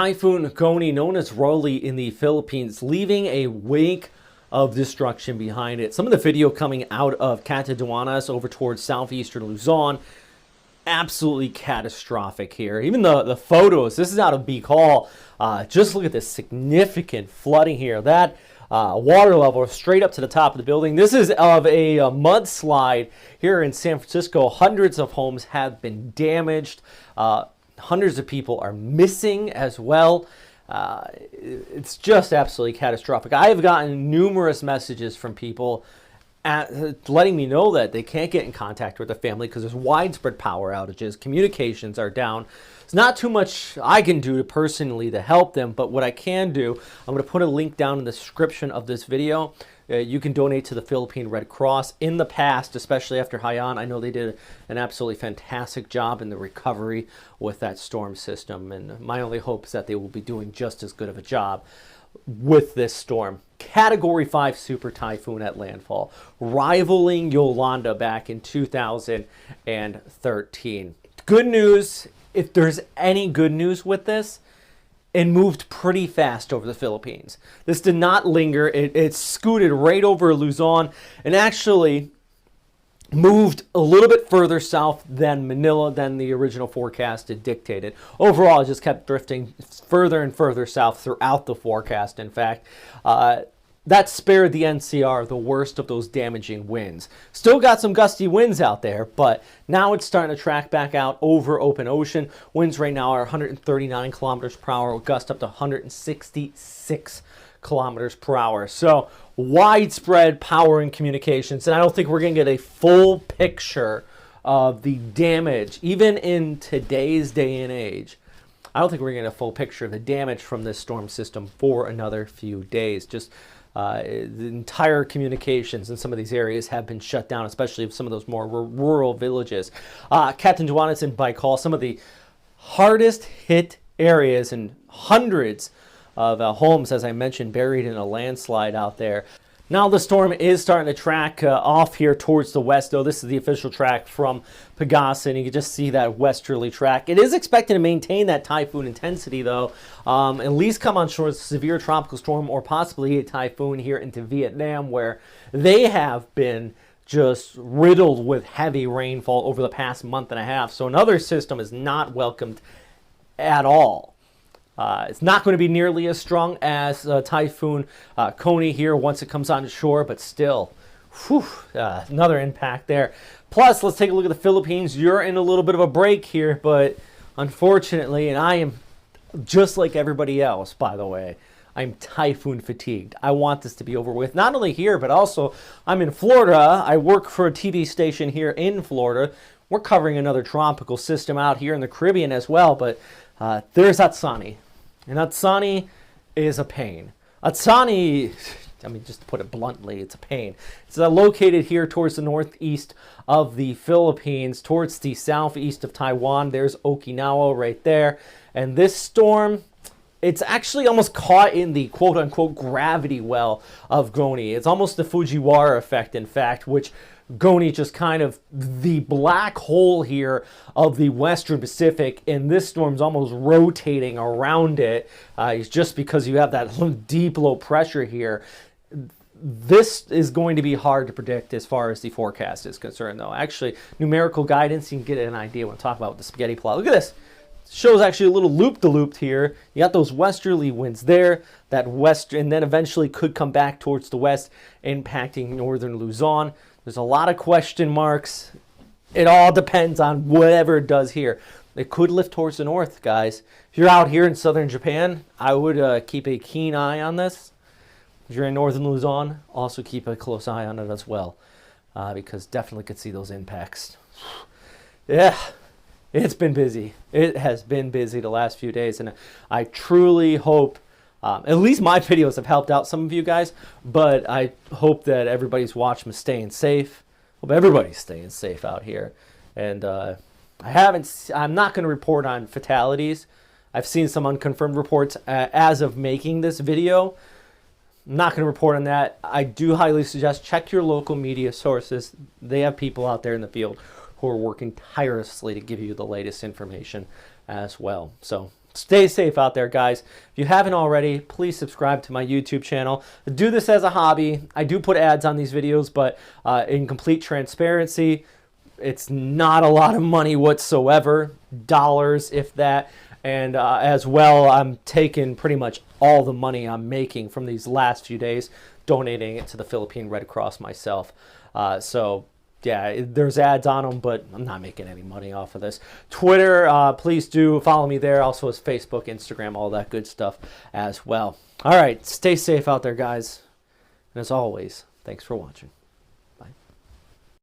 Typhoon Goni, known as Rolly in the Philippines, leaving a wake of destruction behind it. Some of the video coming out of Catanduanes over towards southeastern Luzon, absolutely catastrophic here. Even the photos, this is out of Bicol. Just look at this significant flooding here. That water level straight up to the top of the building. This is of a mudslide here in San Francisco. Hundreds of homes have been damaged. Hundreds of people are missing as well. It's just absolutely catastrophic. I have gotten numerous messages from people letting me know that they can't get in contact with their family because there's widespread power outages. Communications are down. It's not too much I can do personally to help them, but what I can do, I'm going to put a link down in the description of this video. You can donate to the Philippine Red Cross. In the past, especially after Haiyan, I know they did an absolutely fantastic job in the recovery with that storm system, and my only hope is that they will be doing just as good of a job with this storm. Category 5 super typhoon at landfall, rivaling Yolanda back in 2013. Good news, if there's any good news with this, it moved pretty fast over the Philippines. This did not linger. It scooted right over Luzon and actually moved a little bit further south than Manila than the original forecast had dictated. Overall, it just kept drifting further and further south throughout the forecast, in fact. That spared the NCR the worst of those damaging winds. Still got some gusty winds out there, but now it's starting to track back out over open ocean. Winds right now are 139 kilometers per hour, with gust up to 166 kilometers per hour. So widespread power and communications, and I don't think we're going to get a full picture of the damage, even in today's day and age. I don't think we're going to get a full picture of the damage from this storm system for another few days. Just the entire communications in some of these areas have been shut down, especially some of those more rural villages. Catanduanes and Bicol, some of the hardest hit areas, and hundreds of homes, as I mentioned, buried in a landslide out there. Now the storm is starting to track off here towards the west, though. This is the official track from Pagasa, and you can just see that westerly track. It is expected to maintain that typhoon intensity, though. At least come on shore as a severe tropical storm or possibly a typhoon here into Vietnam, where they have been just riddled with heavy rainfall over the past month and a half. So another system is not welcomed at all. It's not going to be nearly as strong as Typhoon Goni here once it comes on shore, but still, another impact there. Plus, let's take a look at the Philippines. You're in a little bit of a break here, but unfortunately, and I am just like everybody else, by the way, I'm typhoon fatigued. I want this to be over with, not only here, but also I'm in Florida. I work for a TV station here in Florida. We're covering another tropical system out here in the Caribbean as well, but there's Atsani. And Atsani is a pain. Atsani, I mean, just to put it bluntly, it's a pain. It's located here towards the northeast of the Philippines, towards the southeast of Taiwan. There's Okinawa right there. And this storm, it's actually almost caught in the quote-unquote gravity well of Goni. It's almost the Fujiwara effect, in fact, which Goni just kind of the black hole here of the Western Pacific, and this storm's almost rotating around it. It's just because you have that deep low pressure here. This is going to be hard to predict as far as the forecast is concerned, though. Actually, numerical guidance, you can get an idea when I talk about the spaghetti plot. Look at this. Shows actually a little loop-de-loop here. You got those westerly winds there, that west, and then eventually could come back towards the west, impacting northern Luzon. There's a lot of question marks. It all depends on whatever it does here. It could lift towards the north, guys. If you're out here in southern Japan, I would keep a keen eye on this. If you're in northern Luzon, also keep a close eye on it as well, because definitely could see those impacts. Yeah, it's been busy. It has been busy the last few days, and I truly hope at least my videos have helped out some of you guys, but I hope that everybody's watching is staying safe. Hope everybody's staying safe out here. And I'm not going to report on fatalities. I've seen some unconfirmed reports as of making this video. I'm not going to report on that. I do highly suggest check your local media sources. They have people out there in the field who are working tirelessly to give you the latest information as well. So Stay safe out there, guys. If you haven't already, please subscribe to my YouTube channel. I do this as a hobby. I do put ads on these videos, but in complete transparency, it's not a lot of money whatsoever, dollars if that. And as well, I'm taking pretty much all the money I'm making from these last few days, donating it to the Philippine Red Cross myself. So yeah, there's ads on them, but I'm not making any money off of this. Twitter, please do follow me there. Also, as Facebook, Instagram, all that good stuff as well. All right, stay safe out there, guys. And as always, thanks for watching.